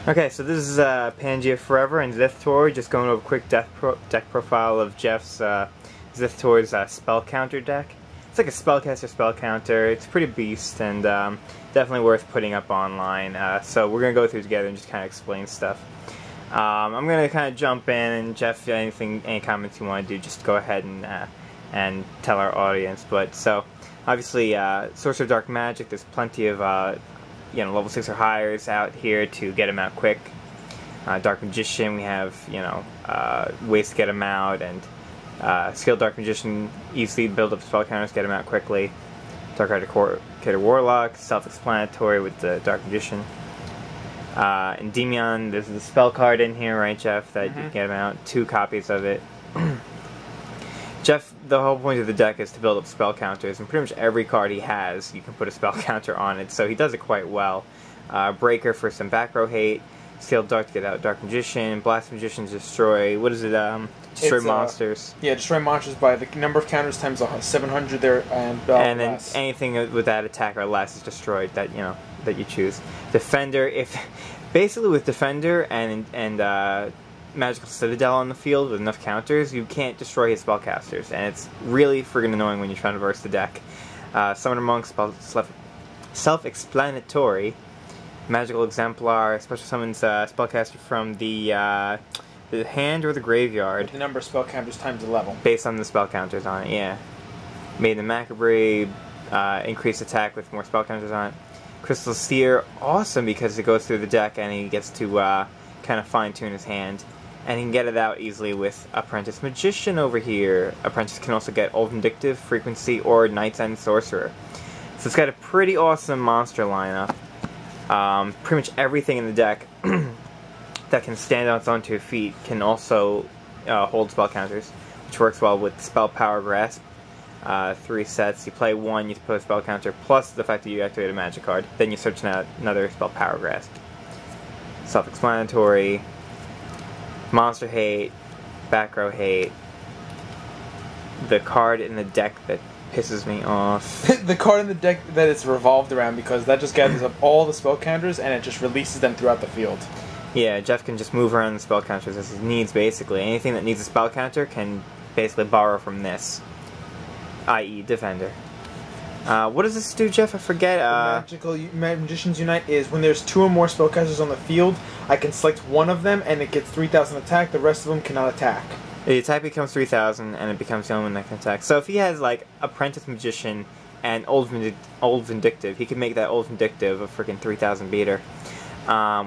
Okay, so this is Pangea Forever and Zithtor, just going over a quick deck profile of Jeff's Zithtor's spell counter deck. It's like a spellcaster spell counter. It's pretty beast and definitely worth putting up online. So we're going to go through together and just kind of explain stuff. I'm going to kind of jump in, and Jeff, any comments you want to do, just go ahead and tell our audience. But so, obviously, Sorcerer of Dark Magic, there's plenty of level 6 or higher's out here to get him out quick. Dark Magician, we have, ways to get him out, and Skilled Dark Magician, easily build up spell counters, get him out quickly. Dark Educator Warlock, self-explanatory with the Dark Magician. Endymion, there's the spell card in here, right, Jeff, that you get him out. 2 copies of it. Jeff, the whole point of the deck is to build up spell counters, and pretty much every card he has, you can put a spell counter on it, so he does it quite well. Breaker for some back row hate, Sealed Dark to get out Dark Magician, Blast Magician to destroy, what is it, destroy monsters. Yeah, destroy monsters by the number of counters times 700 there, and then less. Anything with that attack or less is destroyed that, that you choose. Defender, basically with Defender and Magical Citadel on the field with enough counters, you can't destroy his spellcasters, and it's really friggin' annoying when you're trying to verse the deck. Summoner Monk, self-explanatory. Magical Exemplar, special summons spellcaster from the hand or the graveyard. With the number of spell counters times 11. Based on the spell counters on it, yeah. Maiden Macabre, increased attack with more spell counters on it. Crystal Seer, awesome because it goes through the deck and he gets to kind of fine-tune his hand. And he can get it out easily with Apprentice Magician over here. Apprentice can also get Old Vindictive, Frequency, or Knight's End Sorcerer. So it's got a pretty awesome monster lineup. Pretty much everything in the deck that can stand on its own 2 feet can also hold spell counters, which works well with Spell Power Grasp. 3 sets, you play 1, you put a spell counter, plus the fact that you activate a magic card. Then you search out another Spell Power Grasp. Self-explanatory. Monster hate, back row hate, the card in the deck that pisses me off. The card in the deck that it's revolved around, because that just gathers up all the spell counters and it just releases them throughout the field. Yeah, Jeff can just move around the spell counters as he needs, basically. Anything that needs a spell counter can basically borrow from this, i.e. Defender. What does this do, Jeff? I forget. Magical Magicians Unite is when there's 2 or more spellcasters on the field, I can select one of them and it gets 3,000 attack, the rest of them cannot attack. The attack becomes 3,000 and it becomes the only one that can attack. So if he has, like, Apprentice Magician and Old Vindictive, he can make that Old Vindictive a freaking 3,000 beater,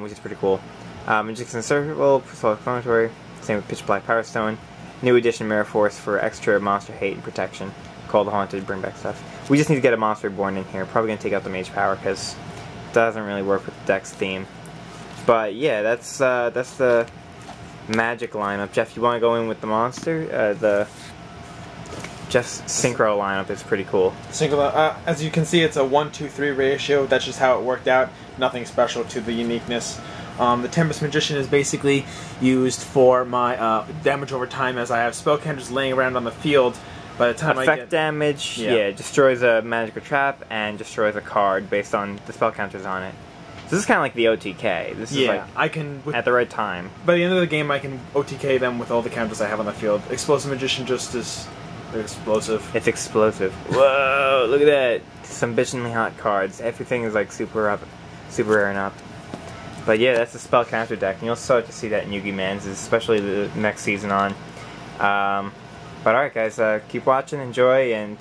which is pretty cool. Magic's Encircle, Self-Explanatory, same with Pitch Black Power Stone. New edition Mirror Force for extra monster hate and protection. Call the Haunted, bring back stuff. We just need to get a monster born in here. Probably gonna take out the Mage Power because it doesn't really work with the deck's theme. But yeah, that's the magic lineup. Jeff, you want to go in with the monster? Jeff's Synchro lineup is pretty cool. Synchro, as you can see, it's a 1-2-3 ratio. That's just how it worked out. Nothing special to the uniqueness. The Tempest Magician is basically used for my damage over time, as I have spell counters laying around on the field. By the time Effect damage, yeah, destroys a magical trap and destroys a card based on the spell counters on it. So this is kind of like the OTK. This is like I can at the right time. By the end of the game, I can OTK them with all the counters I have on the field. Explosive Magician just is explosive. It's explosive. Whoa! Look at that! Some bitchin'ly hot cards. Everything is like super rare and up. But yeah, that's the spell counter deck, and you'll start to see that in YuGiMANZS, especially the next season on. But alright guys, keep watching, enjoy, and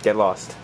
get lost.